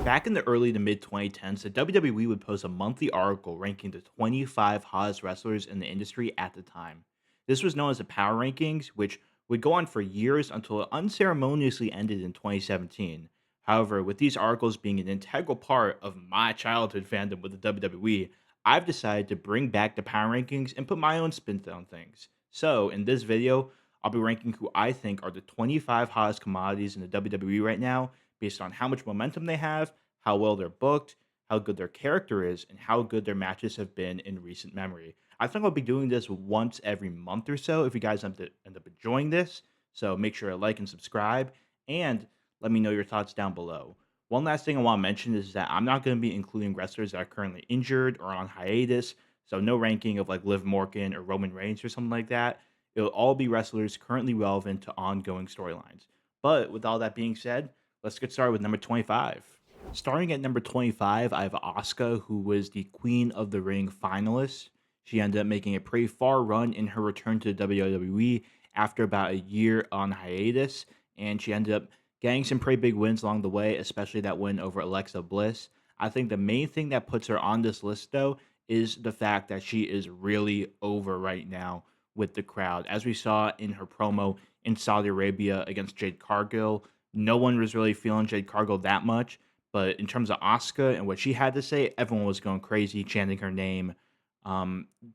Back in the early to mid 2010s, the WWE would post a monthly article ranking the 25 hottest wrestlers in the industry at the time. This was known as the Power Rankings, which would go on for years until it unceremoniously ended in 2017. However, with these articles being an integral part of my childhood fandom with the WWE, I've decided to bring back the Power Rankings and put my own spin on things. So, in this video, I'll be ranking who I think are the 25 hottest commodities in the WWE right now based on how much momentum they have, how well they're booked, how good their character is, and how good their matches have been in recent memory. I think I'll be doing this once every month or so if you guys end up enjoying this. So make sure to like and subscribe and let me know your thoughts down below. One last thing I want to mention is that I'm not going to be including wrestlers that are currently injured or on hiatus. So no ranking of like Liv Morgan or Roman Reigns or something like that. It'll all be wrestlers currently relevant to ongoing storylines. But with all that being said, let's get started with number 25. Starting at number 25, I have Asuka, who was the Queen of the Ring finalist. She ended up making a pretty far run in her return to WWE after about a year on hiatus, and she ended up getting some pretty big wins along the way, especially that win over Alexa Bliss. I think the main thing that puts her on this list, though, is the fact that she is really over right now with the crowd. As we saw in her promo in Saudi Arabia against Jade Cargill, no one was really feeling Jade Cargill that much. But in terms of Asuka and what she had to say, everyone was going crazy, chanting her name,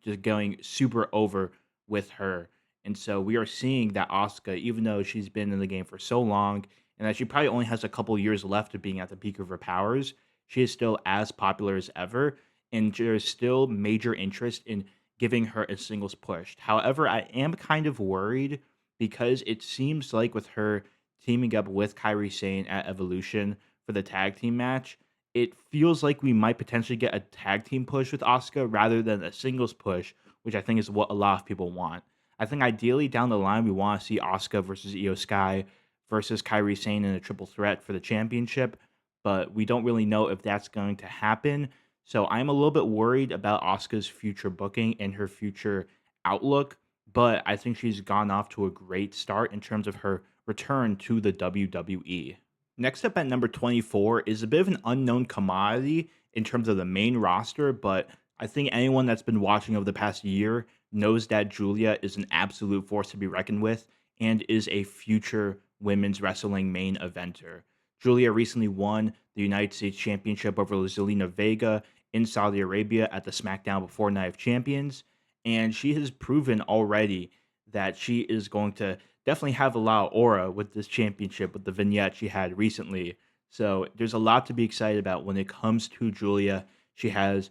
just going super over with her. And so we are seeing that Asuka, even though she's been in the game for so long and that she probably only has a couple years left of being at the peak of her powers, she is still as popular as ever. And there's still major interest in giving her a singles push. However, I am kind of worried because it seems like with her teaming up with Kyrie Sane at Evolution for the tag team match, it feels like we might potentially get a tag team push with Asuka rather than a singles push, which I think is what a lot of people want. I think ideally down the line we want to see Asuka versus Io Sky versus Kyrie Sane in a triple threat for the championship, but we don't really know if that's going to happen. So I'm a little bit worried about Asuka's future booking and her future outlook, but I think she's gone off to a great start in terms of her return to the WWE. Next up at number 24 is a bit of an unknown commodity in terms of the main roster, but I think anyone that's been watching over the past year knows that Julia is an absolute force to be reckoned with and is a future women's wrestling main eventer. Julia recently won the United States Championship over Zelina Vega in Saudi Arabia at the SmackDown Before Night of Champions, and she has proven already that she is going to definitely have a lot of aura with this championship with the vignette she had recently. So there's a lot to be excited about when it comes to Julia. She has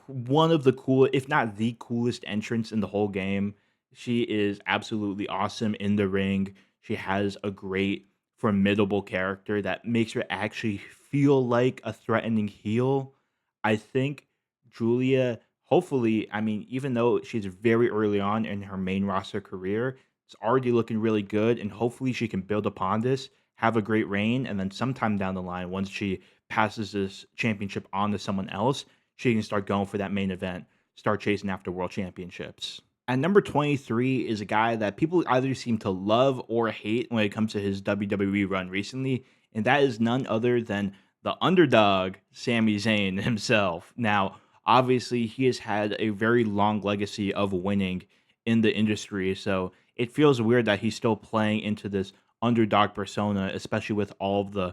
one of the cool, if not the coolest entrance in the whole game. She is absolutely awesome in the ring. She has a great, formidable character that makes her actually feel like a threatening heel. I think Julia, hopefully, I mean, even though she's very early on in her main roster career, it's already looking really good, and hopefully she can build upon this, have a great reign, and then sometime down the line, once she passes this championship on to someone else, she can start going for that main event, start chasing after world championships. At number 23 is a guy that people either seem to love or hate when it comes to his WWE run recently, and that is none other than the underdog, Sami Zayn himself. Now, obviously, he has had a very long legacy of winning in the industry, so it feels weird that he's still playing into this underdog persona, especially with all of the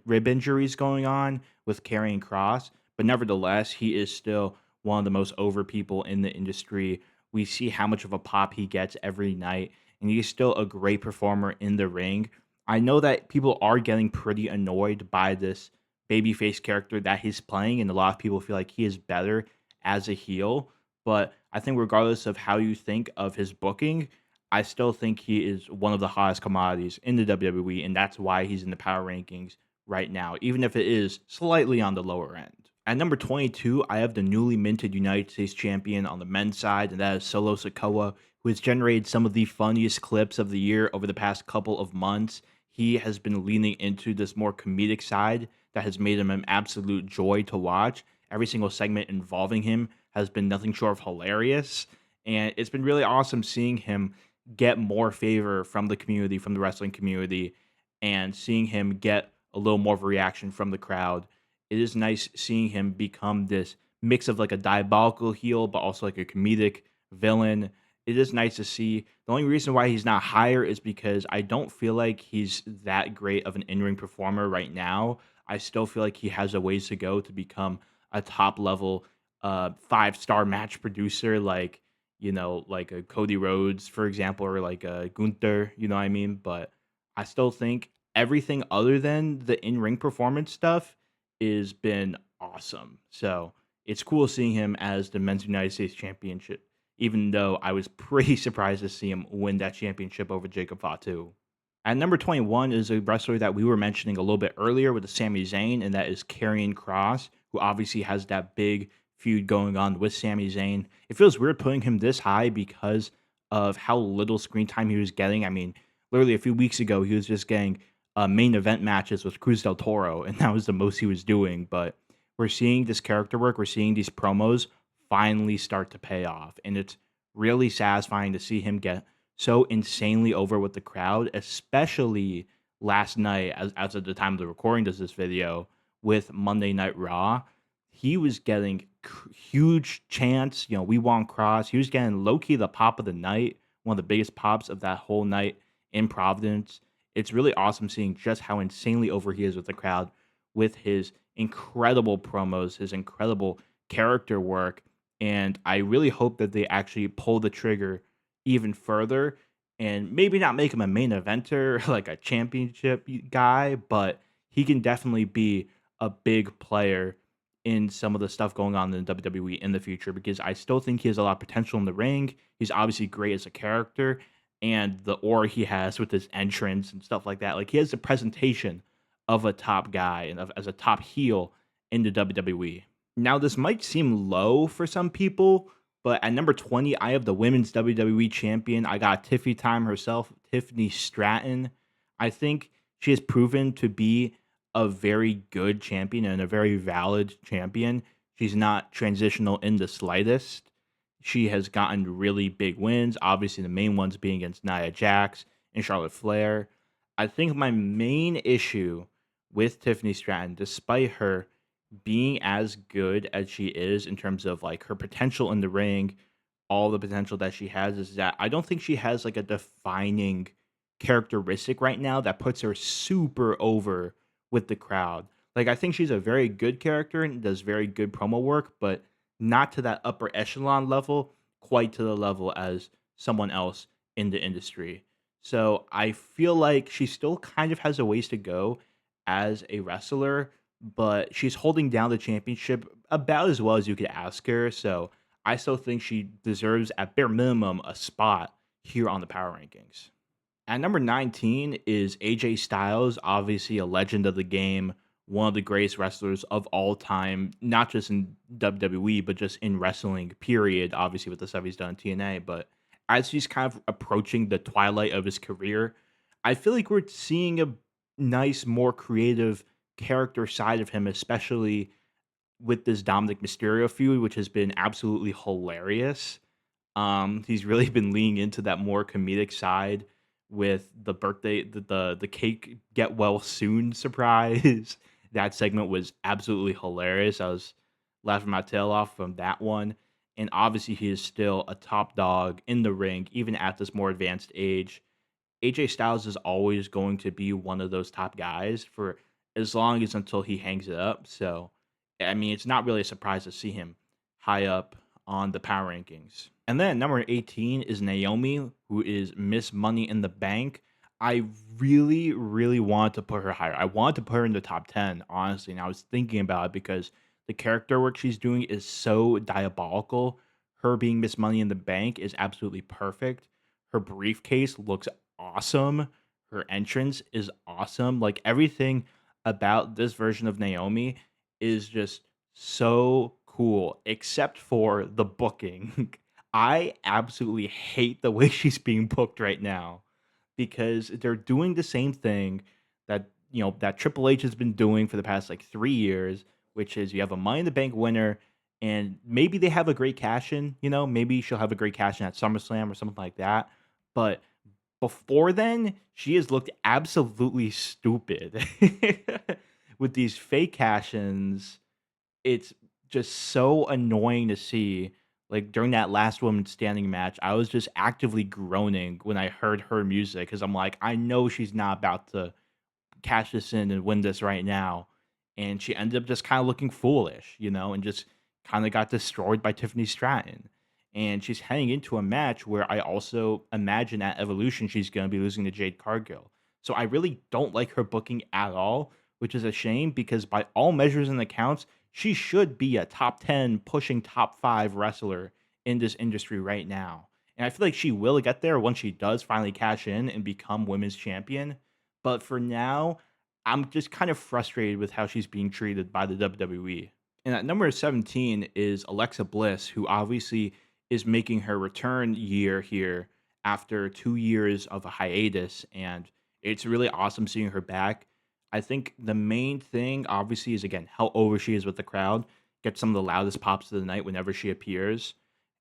rib injuries going on with Karrion Cross. But nevertheless, he is still one of the most over people in the industry. We see how much of a pop he gets every night, and he's still a great performer in the ring. I know that people are getting pretty annoyed by this babyface character that he's playing, and a lot of people feel like he is better as a heel. But I think, regardless of how you think of his booking, I still think he is one of the hottest commodities in the WWE, and that's why he's in the power rankings right now, even if it is slightly on the lower end. At number 22, I have the newly minted United States champion on the men's side, and that is Solo Sikoa, who has generated some of the funniest clips of the year over the past couple of months. He has been leaning into this more comedic side that has made him an absolute joy to watch. Every single segment involving him has been nothing short of hilarious, and it's been really awesome seeing him get more favor from the community, from the wrestling community, and seeing him get a little more of a reaction from the crowd. It is nice seeing him become this mix of like a diabolical heel, but also like a comedic villain. It is nice to see. The only reason why he's not higher is because I don't feel like he's that great of an in-ring performer right now. I still feel like he has a ways to go to become a top level 5-star match producer like, like a Cody Rhodes, for example, or like a Gunther, you know what I mean? But I still think everything other than the in-ring performance stuff is been awesome. So it's cool seeing him as the men's United States Championship, even though I was pretty surprised to see him win that championship over Jacob Fatu. At number 21 is a wrestler that we were mentioning a little bit earlier with the Sami Zayn, and that is Karrion Kross, who obviously has that big feud going on with Sami Zayn. It feels weird putting him this high because of how little screen time he was getting. I mean, literally a few weeks ago, he was just getting main event matches with Cruz del Toro, and that was the most he was doing. But we're seeing this character work, we're seeing these promos finally start to pay off, and it's really satisfying to see him get so insanely over with the crowd, especially last night, as of the time of the recording of this video, with Monday Night Raw. He was getting huge chants. We want Cross. He was getting low key the pop of the night, one of the biggest pops of that whole night in Providence. It's really awesome seeing just how insanely over he is with the crowd, with his incredible promos, his incredible character work. And I really hope that they actually pull the trigger even further and maybe not make him a main eventer like a championship guy, but he can definitely be a big player in some of the stuff going on in the WWE in the future because I still think he has a lot of potential in the ring. He's obviously great as a character and the aura he has with his entrance and stuff like that. Like he has the presentation of a top guy and as a top heel in the WWE. Now, this might seem low for some people, but at number 20, I have the women's WWE champion. I got Tiffy Time herself, Tiffany Stratton. I think she has proven to be a very good champion and a very valid champion. She's not transitional in the slightest. She has gotten really big wins, obviously, the main ones being against Nia Jax and Charlotte Flair. I think my main issue with Tiffany Stratton, despite her being as good as she is in terms of like her potential in the ring, all the potential that she has is that I don't think she has like a defining characteristic right now that puts her super over with the crowd. Like I think she's a very good character and does very good promo work, but not to that upper echelon level, quite to the level as someone else in the industry. So I feel like she still kind of has a ways to go as a wrestler, but she's holding down the championship about as well as you could ask her. So I still think she deserves, at bare minimum, a spot here on the power rankings. At number 19 is AJ Styles, obviously a legend of the game, one of the greatest wrestlers of all time, not just in WWE, but just in wrestling, period. Obviously, with the stuff he's done in TNA. But as he's kind of approaching the twilight of his career, I feel like we're seeing a nice, more creative character side of him, especially with this Dominic Mysterio feud, which has been absolutely hilarious. He's really been leaning into that more comedic side with the birthday, the cake get well soon surprise. That segment was absolutely hilarious. I was laughing my tail off from that one. And obviously, he is still a top dog in the ring, even at this more advanced age. AJ Styles is always going to be one of those top guys for as long as until he hangs it up. So, I mean, it's not really a surprise to see him high up on the power rankings. And then number 18 is Naomi, who is Miss Money in the Bank. I really, really want to put her higher. I want to put her in the top 10, honestly. And I was thinking about it because the character work she's doing is so diabolical. Her being Miss Money in the Bank is absolutely perfect. Her briefcase looks awesome. Her entrance is awesome. Like everything about this version of Naomi is just so cool, except for the booking. I absolutely hate the way she's being booked right now because they're doing the same thing that that Triple H has been doing for the past like 3 years, which is you have a Money in the Bank winner, and maybe they have a great cash in. Maybe she'll have a great cash in at SummerSlam or something like that. But Before then, she has looked absolutely stupid with these fake cash-ins. It's just so annoying to see. Like during that last woman standing match, I was just actively groaning when I heard her music because I'm like, I know she's not about to cash this in and win this right now. And she ended up just kind of looking foolish, and just kind of got destroyed by Tiffany Stratton. And she's heading into a match where I also imagine at Evolution she's going to be losing to Jade Cargill. So I really don't like her booking at all, which is a shame because by all measures and accounts, she should be a top 10 pushing top 5 wrestler in this industry right now. And I feel like she will get there once she does finally cash in and become women's champion. But for now, I'm just kind of frustrated with how she's being treated by the WWE. And at number 17 is Alexa Bliss, who obviously is making her return year here after 2 years of a hiatus. And it's really awesome seeing her back. I think the main thing, obviously, is again how over she is with the crowd. Gets some of the loudest pops of the night whenever she appears.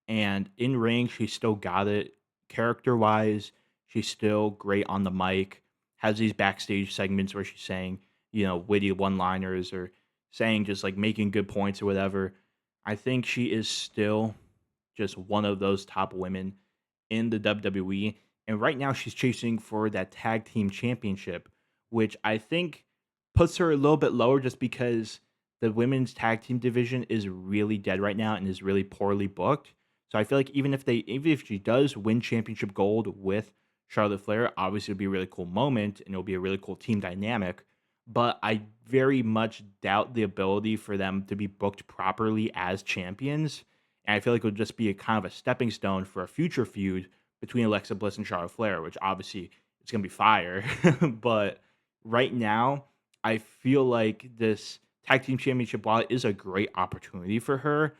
And in ring, she still got it. Character wise, she's still great on the mic. Has these backstage segments where she's saying, witty one liners or saying just like making good points or whatever. I think she is still just one of those top women in the WWE. And right now she's chasing for that tag team championship, which I think puts her a little bit lower just because the women's tag team division is really dead right now and is really poorly booked. So I feel like even if she does win championship gold with Charlotte Flair, obviously it'll be a really cool moment and it'll be a really cool team dynamic. But I very much doubt the ability for them to be booked properly as champions. And I feel like it would just be a kind of a stepping stone for a future feud between Alexa Bliss and Charlotte Flair, which obviously it's gonna be fire. But right now, I feel like this tag team championship, while it is a great opportunity for her,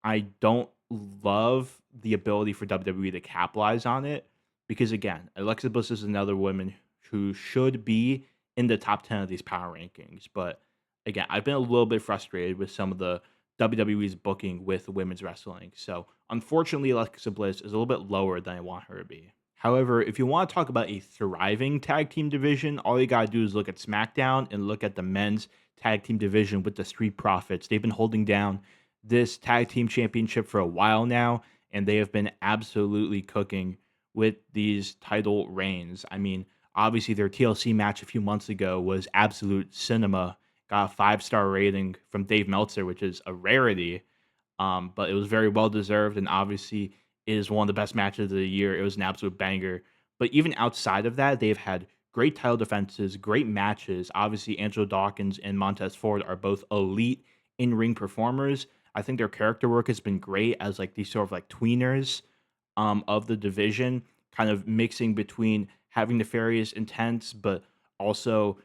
I don't love the ability for WWE to capitalize on it because again, Alexa Bliss is another woman who should be in the top 10 of these power rankings. But again, I've been a little bit frustrated with some of the WWE's booking with women's wrestling. So unfortunately, Alexa Bliss is a little bit lower than I want her to be. However, if you want to talk about a thriving tag team division, all you got to do is look at SmackDown and look at the men's tag team division with the Street Profits. They've been holding down this tag team championship for a while now, and they have been absolutely cooking with these title reigns. I mean, obviously, their TLC match a few months ago was absolute cinema. Got a 5-star rating from Dave Meltzer, which is a rarity. But it was very well deserved, and obviously is one of the best matches of the year. It was an absolute banger. But even outside of that, they've had great title defenses, great matches. Obviously, Angelo Dawkins and Montez Ford are both elite in-ring performers. I think their character work has been great as like these sort of like tweeners of the division, kind of mixing between having nefarious intents, but also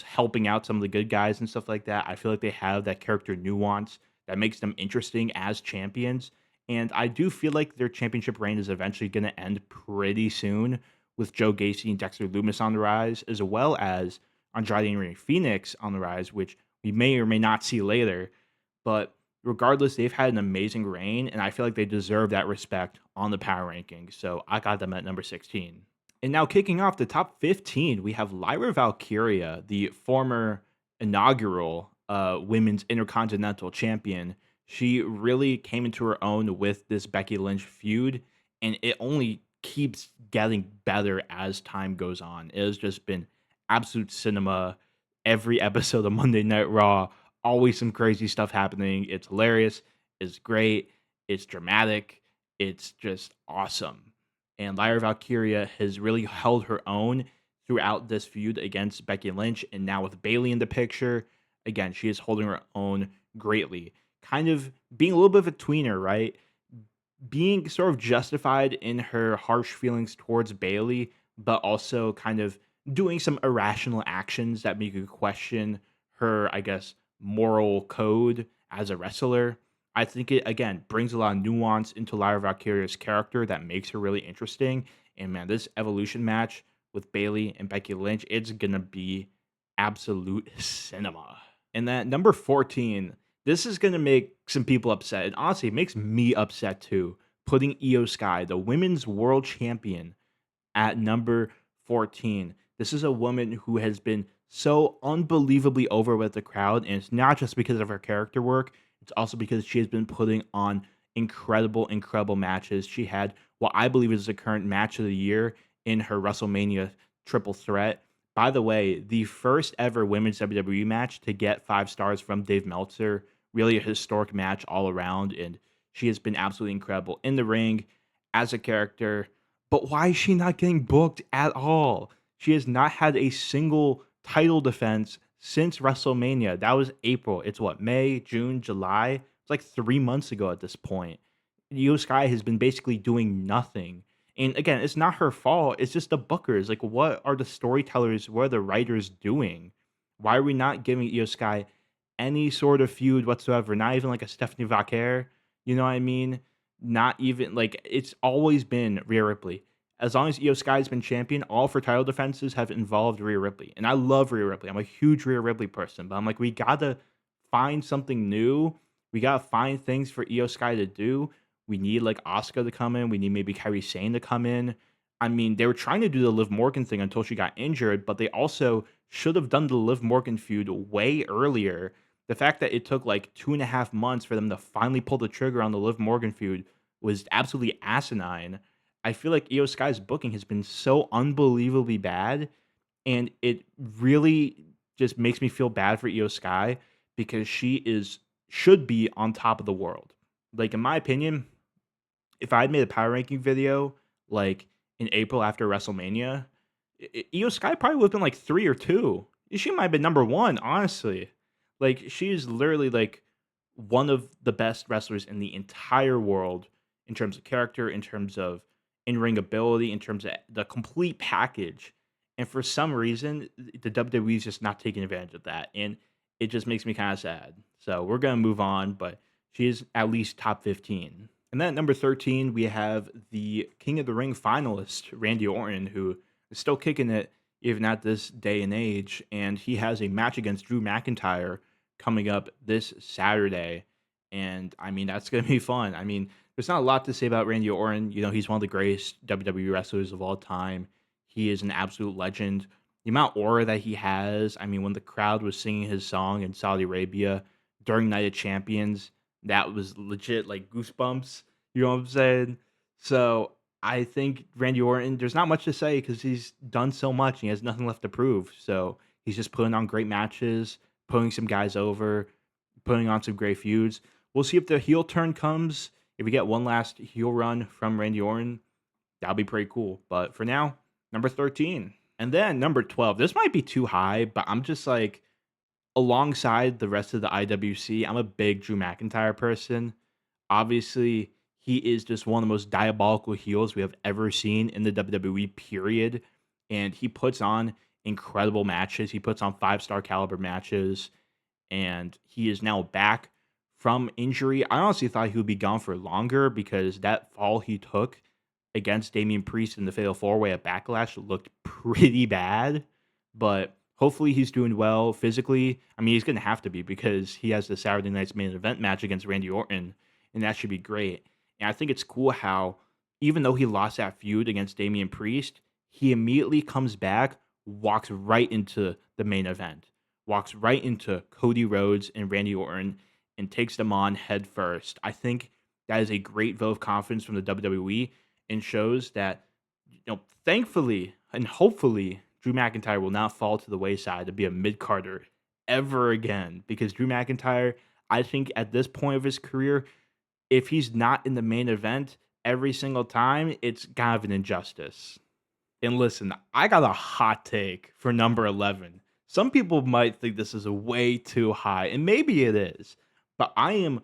helping out some of the good guys and stuff like that. I feel like they have that character nuance that makes them interesting as champions. And I do feel like their championship reign is eventually going to end pretty soon with Joe Gacy and Dexter Lumis on the rise, as well as Andrade and Rey Phoenix on the rise, which we may or may not see later. But regardless, they've had an amazing reign, and I feel like they deserve that respect on the power rankings. So I got them at number 16. And now kicking off the top 15, we have Lyra Valkyria, the former inaugural women's intercontinental champion. She really came into her own with this Becky Lynch feud, and it only keeps getting better as time goes on. It has just been absolute cinema. Every episode of Monday Night Raw, always some crazy stuff happening. It's hilarious. It's great. It's dramatic. It's just awesome. And Lyra Valkyria has really held her own throughout this feud against Becky Lynch. And now with Bailey in the picture, again, she is holding her own greatly. Kind of being a little bit of a tweener, right? Being sort of justified in her harsh feelings towards Bailey, but also kind of doing some irrational actions that make you question her, I guess, moral code as a wrestler. I think it again brings a lot of nuance into Lyra Valkyria's character that makes her really interesting. And man, this evolution match with Bailey and Becky Lynch, it's gonna be absolute cinema. And that number 14, this is gonna make some people upset. And honestly, it makes me upset too. Putting Io Sky, the women's world champion, At number 14, this is a woman who has been so unbelievably over with the crowd, and it's not just because of her character work, it's also because she has been putting on incredible matches. She had what I believe is the current match of the year in her WrestleMania triple threat. By the way, the first ever women's WWE match to get 5 stars from Dave Meltzer, really a historic match all around, and she has been absolutely incredible in the ring as a character. But why is she not getting booked at all? She has not had a single title defense since WrestleMania. That was April. It's what, May, June, July? It's like 3 months ago at this point. Io Sky has been basically doing nothing. And again, it's not her fault. It's just the bookers. Like, what are the storytellers, what are the writers doing? Why are we not giving Io Sky any sort of feud whatsoever? Not even like a Stephanie Vaquer. You know what I mean? Not even like it's always been Rhea Ripley. As long as Io Sky's been champion, all of her title defenses have involved Rhea Ripley. And I love Rhea Ripley. I'm a huge Rhea Ripley person, but I'm like, we gotta find something new. We gotta find things for Io Sky to do. We need like Asuka to come in. We need maybe Kairi Sane to come in. I mean, they were trying to do the Liv Morgan thing until she got injured, but they also should have done the Liv Morgan feud way earlier. The fact that it took like 2.5 months for them to finally pull the trigger on the Liv Morgan feud was absolutely asinine. I feel like Io Sky's booking has been so unbelievably bad, and it really just makes me feel bad for Io Sky because she is should be on top of the world. Like in my opinion, if I had made a power ranking video like in April after WrestleMania, Io Sky probably would have been like 3 or 2. She might have been number one, honestly. Like she is literally like one of the best wrestlers in the entire world in terms of character, in terms of in ring ability, in terms of the complete package. And for some reason, the WWE is just not taking advantage of that, and it just makes me kind of sad. So we're gonna move on, but she is at least top 15. And then at number 13, we have the King of the Ring finalist, Randy Orton, who is still kicking it even at this day and age. And he has a match against Drew McIntyre coming up this Saturday. And I mean, that's going to be fun. I mean, there's not a lot to say about Randy Orton. You know, he's one of the greatest WWE wrestlers of all time. He is an absolute legend. The amount of aura that he has, I mean, when the crowd was singing his song in Saudi Arabia during Night of Champions, that was legit like goosebumps. You know what I'm saying? So I think Randy Orton, there's not much to say because he's done so much and he has nothing left to prove. So he's just putting on great matches, putting some guys over, putting on some great feuds. We'll see if the heel turn comes. If we get one last heel run from Randy Orton, that'll be pretty cool. But for now, number 13. And then number 12. This might be too high, but I'm just like, alongside the rest of the IWC, I'm a big Drew McIntyre person. Obviously, he is just one of the most diabolical heels we have ever seen in the WWE, period. And he puts on incredible matches. He puts on 5 star caliber matches. And he is now back from injury. I honestly thought he would be gone for longer because that fall he took against Damian Priest in the Fatal 4-Way at Backlash looked pretty bad. But hopefully he's doing well physically. I mean, he's going to have to be because he has the Saturday night's main event match against Randy Orton, and that should be great. And I think it's cool how, even though he lost that feud against Damian Priest, he immediately comes back, walks right into the main event, walks right into Cody Rhodes and Randy Orton, and takes them on head first. I think that is a great vote of confidence from the WWE and shows that, thankfully and hopefully, Drew McIntyre will not fall to the wayside to be a mid Carter ever again. Because Drew McIntyre, I think at this point of his career, if he's not in the main event every single time, it's kind of an injustice. And listen, I got a hot take for number 11. Some people might think this is a way too high, and maybe it is, but I am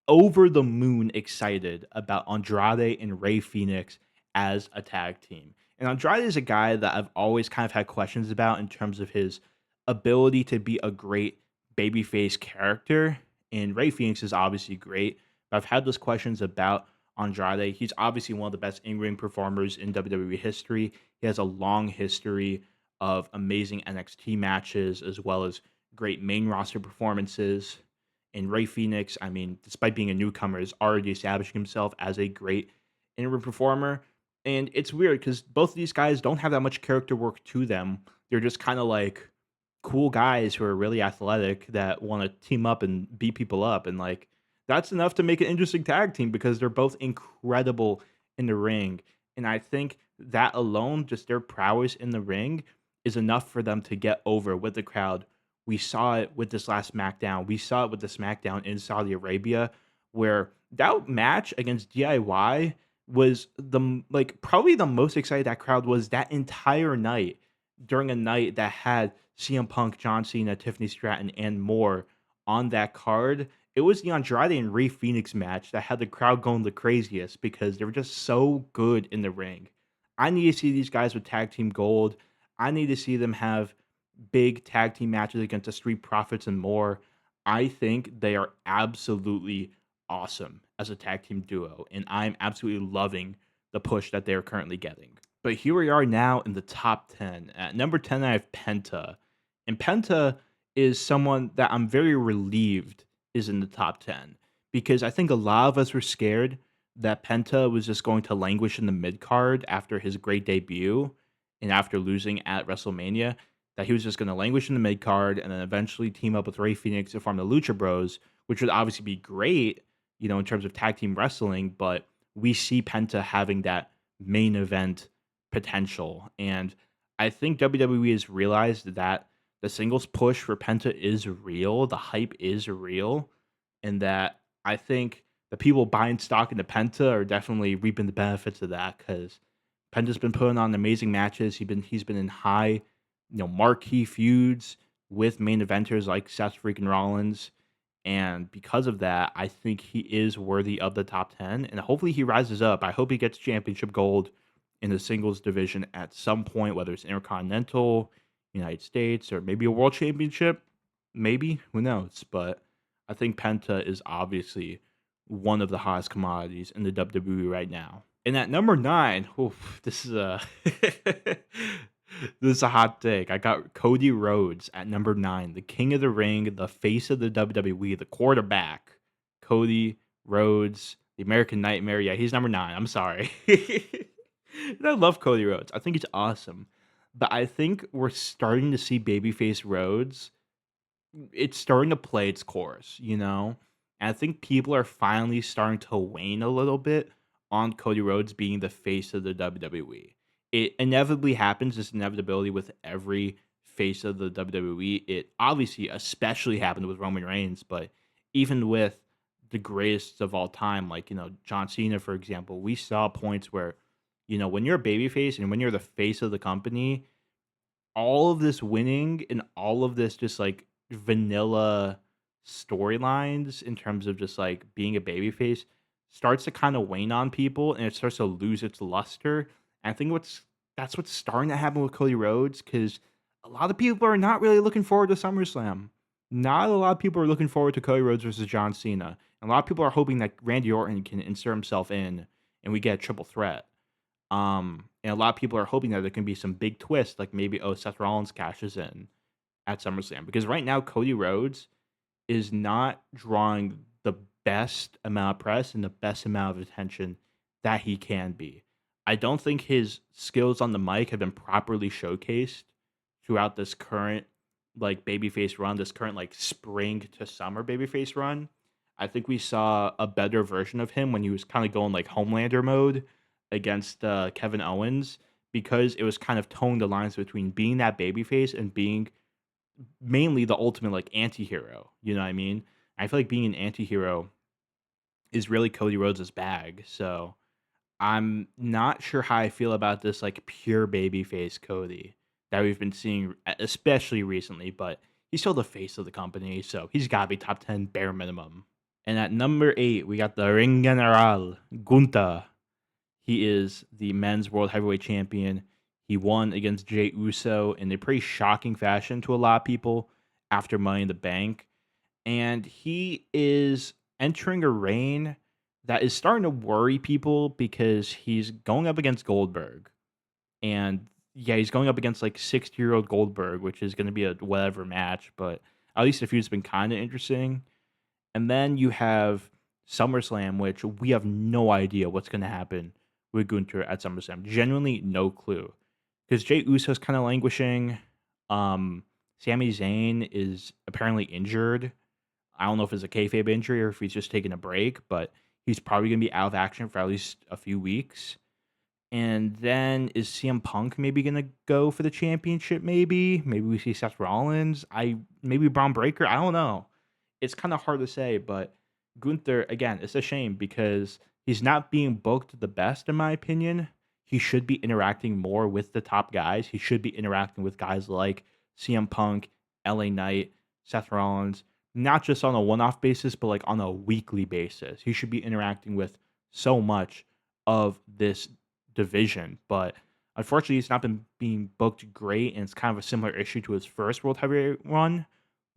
over the moon excited about Andrade and Ray Phoenix as a tag team. And Andrade is a guy that I've always kind of had questions about in terms of his ability to be a great babyface character. And Ray Phoenix is obviously great, but I've had those questions about Andrade. He's obviously one of the best in-ring performers in WWE history. He has a long history of amazing NXT matches as well as great main roster performances. And Ray Phoenix, I mean, despite being a newcomer, is already establishing himself as a great in-ring performer. And it's weird because both of these guys don't have that much character work to them. They're just kind of like cool guys who are really athletic that want to team up and beat people up. And like that's enough to make an interesting tag team because they're both incredible in the ring. And I think that alone, just their prowess in the ring, is enough for them to get over with the crowd. We saw it with this last SmackDown. We saw it with the SmackDown in Saudi Arabia, where that match against DIY was like probably the most excited that crowd was that entire night during a night that had CM Punk, John Cena, Tiffany Stratton, and more on that card. It was the Andrade and Rey Fenix match that had the crowd going the craziest because they were just so good in the ring. I need to see these guys with tag team gold. I need to see them have big tag team matches against the Street Profits and more. I think they are absolutely awesome as a tag team duo, and I'm absolutely loving the push that they are currently getting. But here we are now in the top 10. At number 10, I have Penta. And Penta is someone that I'm very relieved is in the top 10 because I think a lot of us were scared that Penta was just going to languish in the mid card after his great debut and after losing at WrestleMania, that he was just going to languish in the mid card and then eventually team up with Rey Fenix to form the Lucha Bros, which would obviously be great, in terms of tag team wrestling. But we see Penta having that main event potential. And I think WWE has realized that the singles push for Penta is real, the hype is real, and that I think the people buying stock into Penta are definitely reaping the benefits of that because Penta's been putting on amazing matches. He's been in high, marquee feuds with main eventers like Seth freaking Rollins. And because of that, I think he is worthy of the top 10. And hopefully he rises up. I hope he gets championship gold in the singles division at some point, whether it's Intercontinental, United States, or maybe a world championship. Maybe. Who knows? But I think Penta is obviously one of the hottest commodities in the WWE right now. And at number 9, oof, this is a this is a hot take. I got Cody Rhodes at number 9, the king of the ring, the face of the WWE, the quarterback. Cody Rhodes, the American Nightmare. Yeah, he's number 9. I'm sorry. And I love Cody Rhodes. I think he's awesome. But I think we're starting to see babyface Rhodes, it's starting to play its course. And I think people are finally starting to wane a little bit on Cody Rhodes being the face of the WWE. It inevitably happens, this inevitability with every face of the WWE. It obviously especially happened with Roman Reigns, but even with the greatest of all time, like, John Cena, for example, we saw points where, when you're a babyface and when you're the face of the company, all of this winning and all of this just like vanilla storylines in terms of just like being a babyface starts to kind of wane on people and it starts to lose its luster. And I think that's what's starting to happen with Cody Rhodes because a lot of people are not really looking forward to SummerSlam. Not a lot of people are looking forward to Cody Rhodes versus John Cena. And a lot of people are hoping that Randy Orton can insert himself in and we get a triple threat. And a lot of people are hoping that there can be some big twist, like maybe Seth Rollins cashes in at SummerSlam because right now Cody Rhodes is not drawing the best amount of press and the best amount of attention that he can be. I don't think his skills on the mic have been properly showcased throughout this current like babyface run, this current like spring to summer babyface run. I think we saw a better version of him when he was kind of going like Homelander mode against Kevin Owens because it was kind of towing the lines between being that babyface and being mainly the ultimate like anti-hero. You know what I mean? I feel like being an anti-hero is really Cody Rhodes' bag. So I'm not sure how I feel about this like pure babyface Cody that we've been seeing, especially recently, but he's still the face of the company, so he's got to be top 10 bare minimum. And at number 8, we got the Ring General, Gunther. He is the men's world heavyweight champion. He won against Jey Uso in a pretty shocking fashion to a lot of people after Money in the Bank. And he is entering a reign that is starting to worry people because he's going up against Goldberg. And yeah, he's going up against like 60-year-old Goldberg, which is going to be a whatever match, but at least the feud's been kind of interesting. And then you have SummerSlam, which we have no idea what's going to happen with Gunther at SummerSlam. Genuinely no clue. Because Jey Uso's kind of languishing. Sami Zayn is apparently injured. I don't know if it's a kayfabe injury or if he's just taking a break, but he's probably going to be out of action for at least a few weeks. And then is CM Punk maybe gonna go for the championship? Maybe we see Seth Rollins. I maybe Braun Breaker. I don't know. It's kind of hard to say, but Gunther again, it's a shame because he's not being booked the best in my opinion. He should be interacting more with the top guys. He should be interacting with guys like CM Punk, LA Knight, Seth Rollins, not just on a one-off basis, but like on a weekly basis. He should be interacting with so much of this division, but unfortunately, he's not been being booked great, and it's kind of a similar issue to his first World Heavyweight run.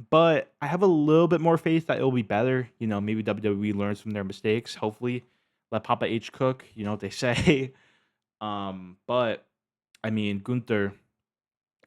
But I have a little bit more faith that it'll be better. Maybe WWE learns from their mistakes. Hopefully, let Papa H cook. You know what they say. But I mean, Gunther,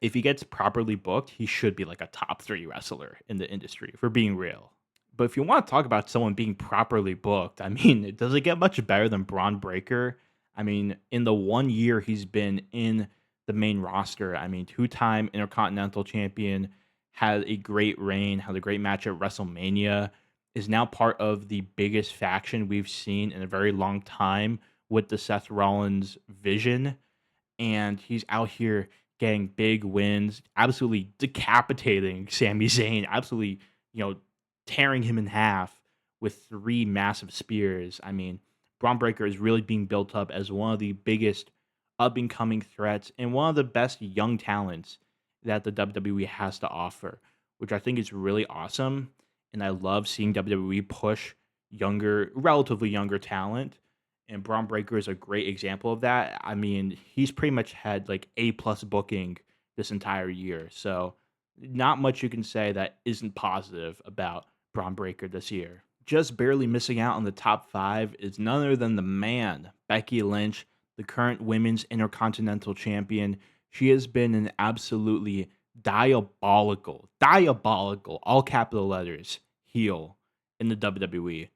if he gets properly booked, he should be like a top 3 wrestler in the industry, if we're being real. But if you want to talk about someone being properly booked, I mean, does it get much better than Braun Breaker? I mean, in the 1 year he's been in the main roster, I mean, 2-time Intercontinental Champion, had a great reign, had a great match at WrestleMania, is now part of the biggest faction we've seen in a very long time with the Seth Rollins vision, and he's out here getting big wins, absolutely decapitating Sami Zayn, absolutely, you know, tearing him in half with 3 massive spears. I mean, Braun Breaker is really being built up as one of the biggest up and coming threats and one of the best young talents that the WWE has to offer, which I think is really awesome. And I love seeing WWE push relatively younger talent, and Braun Breaker is a great example of that. I mean, he's pretty much had like A+ booking this entire year. So not much you can say that isn't positive about Braun Breaker this year. Just barely missing out on the top 5 is none other than the man, Becky Lynch, the current women's intercontinental champion. She has been an absolutely diabolical, all capital letters, heel in the WWE.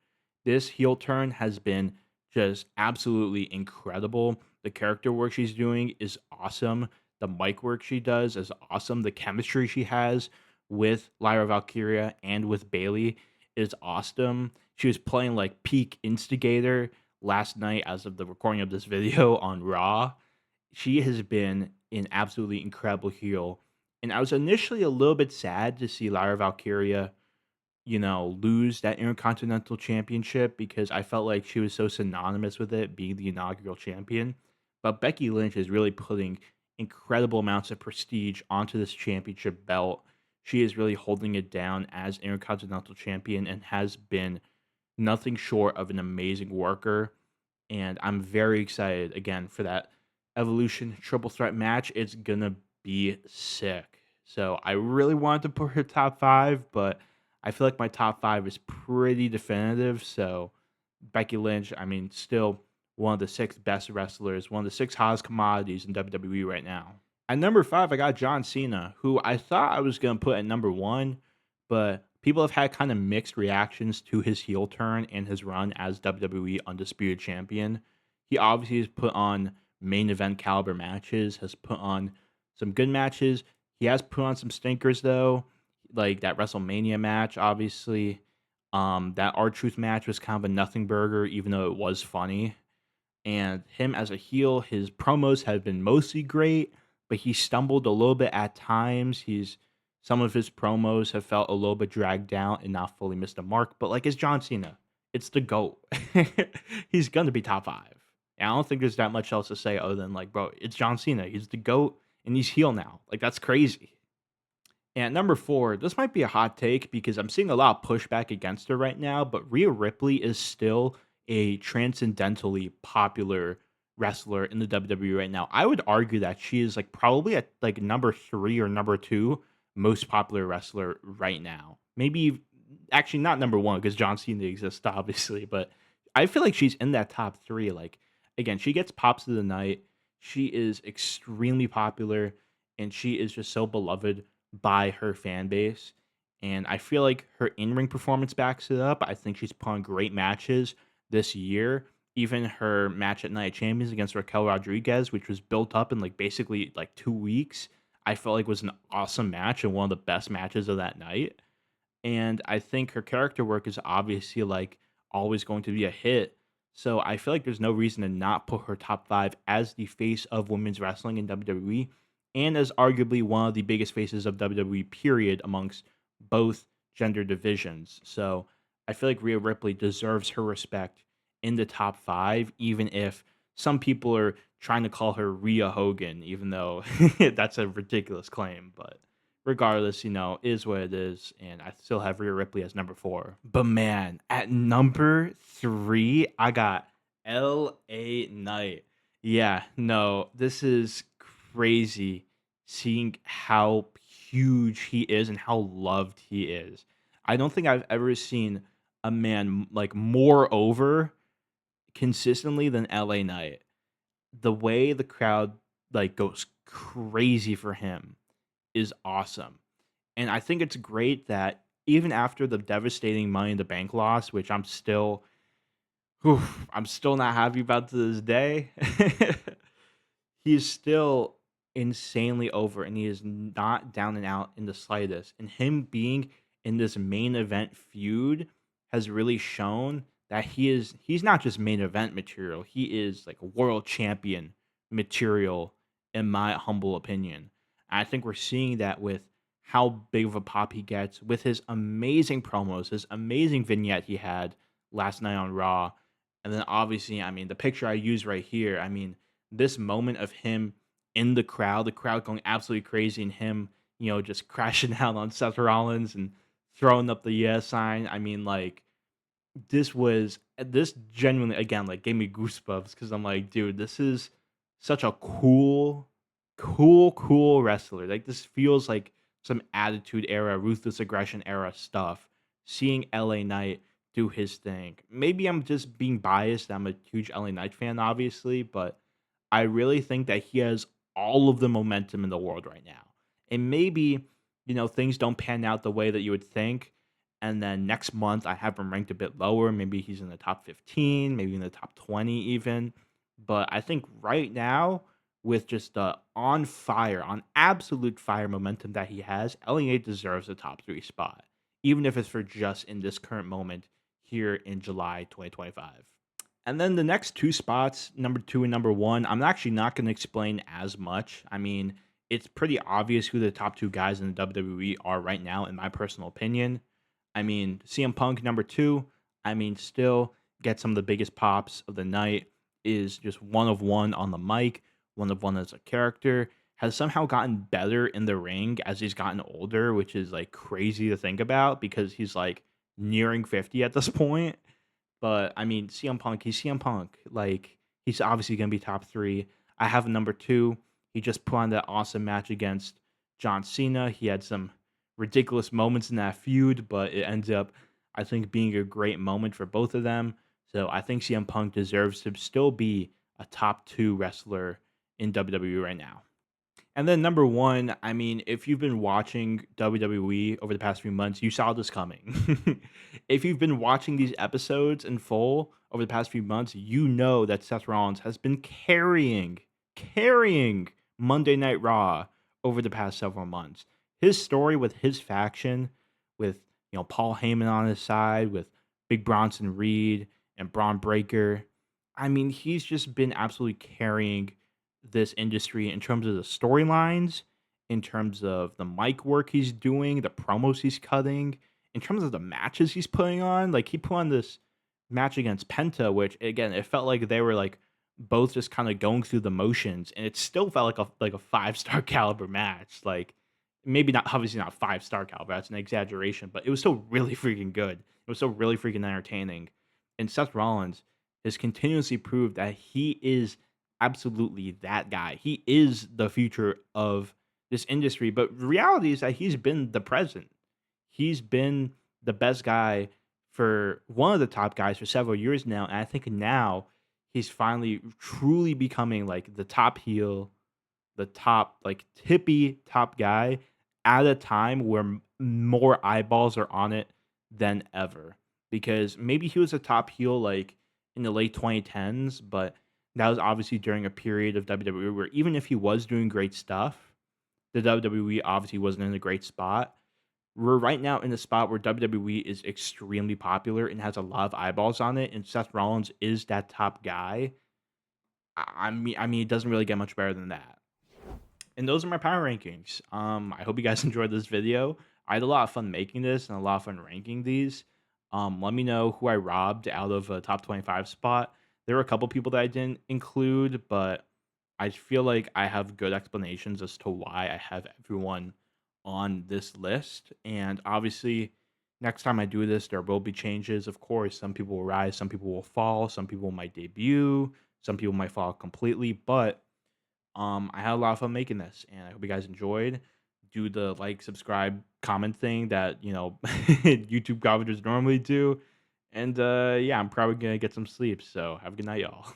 This heel turn has been just absolutely incredible. The character work she's doing is awesome. The mic work she does is awesome. The chemistry she has with Lyra Valkyria and with Bailey is awesome. She was playing like peak instigator last night as of the recording of this video on Raw. She has been an absolutely incredible heel. And I was initially a little bit sad to see Lyra Valkyria lose that Intercontinental Championship because I felt like she was so synonymous with it being the inaugural champion. But Becky Lynch is really putting incredible amounts of prestige onto this championship belt. She is really holding it down as Intercontinental Champion and has been nothing short of an amazing worker. And I'm very excited again for that Evolution triple threat match. It's gonna be sick. So I really wanted to put her top 5, but I feel like my top 5 is pretty definitive. So Becky Lynch, I mean, still one of the 6 best wrestlers, one of the 6 hottest commodities in WWE right now. At number 5, I got John Cena, who I thought I was going to put at number 1, but people have had kind of mixed reactions to his heel turn and his run as WWE Undisputed Champion. He obviously has put on main event caliber matches, has put on some good matches. He has put on some stinkers though, like that WrestleMania match, obviously. That R-Truth match was kind of a nothing burger, even though it was funny. And him as a heel, his promos have been mostly great, but he stumbled a little bit at times. Some of his promos have felt a little bit dragged down and not fully missed the mark. But like it's John Cena, it's the GOAT. He's gonna be top 5. And I don't think there's that much else to say other than like, bro, it's John Cena. He's the GOAT and he's heel now. Like that's crazy. And at number 4, this might be a hot take because I'm seeing a lot of pushback against her right now, but Rhea Ripley is still a transcendentally popular wrestler in the WWE right now. I would argue that she is like probably at like number 3 or number 2 most popular wrestler right now. Maybe actually not number 1 because John Cena exists obviously, but I feel like she's in that top 3. Like again, she gets pops of the night. She is extremely popular and she is just so beloved by her fan base. And I feel like her in ring performance backs it up. I think she's put on great matches this year. Even her match at Night of Champions against Raquel Rodriguez, which was built up in like basically like 2 weeks, I felt like was an awesome match and one of the best matches of that night. And I think her character work is obviously like always going to be a hit. So I feel like there's no reason to not put her top five as the face of women's wrestling in WWE and as arguably one of the biggest faces of WWE period amongst both gender divisions. So I feel like Rhea Ripley deserves her respect in the top five, even if some people are trying to call her Rhea Hogan, even though that's a ridiculous claim. But regardless, is what it is, and I still have Rhea Ripley as number four. But man, at number three, I got L.A. Knight. Yeah, no, this is crazy seeing how huge he is and how loved he is. I don't think I've ever seen a man like more over consistently than L.A. Knight. The way the crowd like goes crazy for him is awesome. And I think it's great that even after the devastating Money in the Bank loss, which whew, I'm still not happy about to this day, he is still insanely over and he is not down and out in the slightest. And him being in this main event feud has really shown that he's not just main event material, he is like world champion material in my humble opinion. And I think we're seeing that with how big of a pop he gets with his amazing promos, his amazing vignette he had last night on Raw. And then obviously, I mean, the picture I use right here, I mean, this moment of him in the crowd going absolutely crazy, and him, just crashing out on Seth Rollins and throwing up the yes sign. I mean, like this genuinely again like gave me goosebumps because I'm like, dude, this is such a cool wrestler. Like this feels like some attitude era, ruthless aggression era stuff. Seeing LA Knight do his thing. Maybe I'm just being biased. I'm a huge LA Knight fan, obviously, but I really think that he has all of the momentum in the world right now. And maybe, things don't pan out the way that you would think. And then next month, I have him ranked a bit lower. Maybe he's in the top 15, maybe in the top 20 even. But I think right now, with just the on absolute fire momentum that he has, LA deserves a top three spot, even if it's for just in this current moment here in July 2025. And then the next two spots, number two and number one, I'm actually not going to explain as much. I mean, it's pretty obvious who the top two guys in the WWE are right now, in my personal opinion. I mean, CM Punk, number two, I mean, still get some of the biggest pops of the night, is just one of one on the mic, one of one as a character, has somehow gotten better in the ring as he's gotten older, which is like crazy to think about because he's like nearing 50 at this point. But I mean, CM Punk, he's CM Punk. Like, he's obviously going to be top three. I have number two. He just put on that awesome match against John Cena. He had some ridiculous moments in that feud, but it ends up, I think, being a great moment for both of them. So I think CM Punk deserves to still be a top two wrestler in WWE right now. And then number one, I mean, if you've been watching WWE over the past few months, you saw this coming. If you've been watching these episodes in full over the past few months, you know that Seth Rollins has been carrying Monday Night Raw over the past several months. His story with his faction, with Paul Heyman on his side, with Big Bronson Reed and Braun Breaker. I mean, he's just been absolutely carrying this industry in terms of the storylines, in terms of the mic work he's doing, the promos he's cutting, in terms of the matches he's putting on. Like he put on this match against Penta, which again, it felt like they were like both just kind of going through the motions, and it still felt like a 5-star caliber match. Like maybe not obviously not 5-star caliber, that's an exaggeration, but it was still really freaking good. It was still really freaking entertaining. And Seth Rollins has continuously proved that he is absolutely that guy. He is the future of this industry. But reality is that he's been the present. He's been the best guy for one of the top guys for several years now. And I think now he's finally truly becoming like the top heel, the top, like tippy top guy at a time where more eyeballs are on it than ever. Because maybe he was a top heel like in the late 2010s, but that was obviously during a period of WWE where even if he was doing great stuff, the WWE obviously wasn't in a great spot. We're right now in a spot where WWE is extremely popular and has a lot of eyeballs on it, and Seth Rollins is that top guy. I mean, it doesn't really get much better than that. And those are my power rankings. I hope you guys enjoyed this video. I had a lot of fun making this and a lot of fun ranking these. Let me know who I robbed out of a top 25 spot. There were a couple people that I didn't include, but I feel like I have good explanations as to why I have everyone on this list. And obviously, next time I do this, there will be changes. Of course, some people will rise, some people will fall, some people might debut, some people might fall completely. But I had a lot of fun making this, and I hope you guys enjoyed. Do the like, subscribe, comment thing that YouTube commenters normally do. And yeah, I'm probably gonna get some sleep. So have a good night, y'all.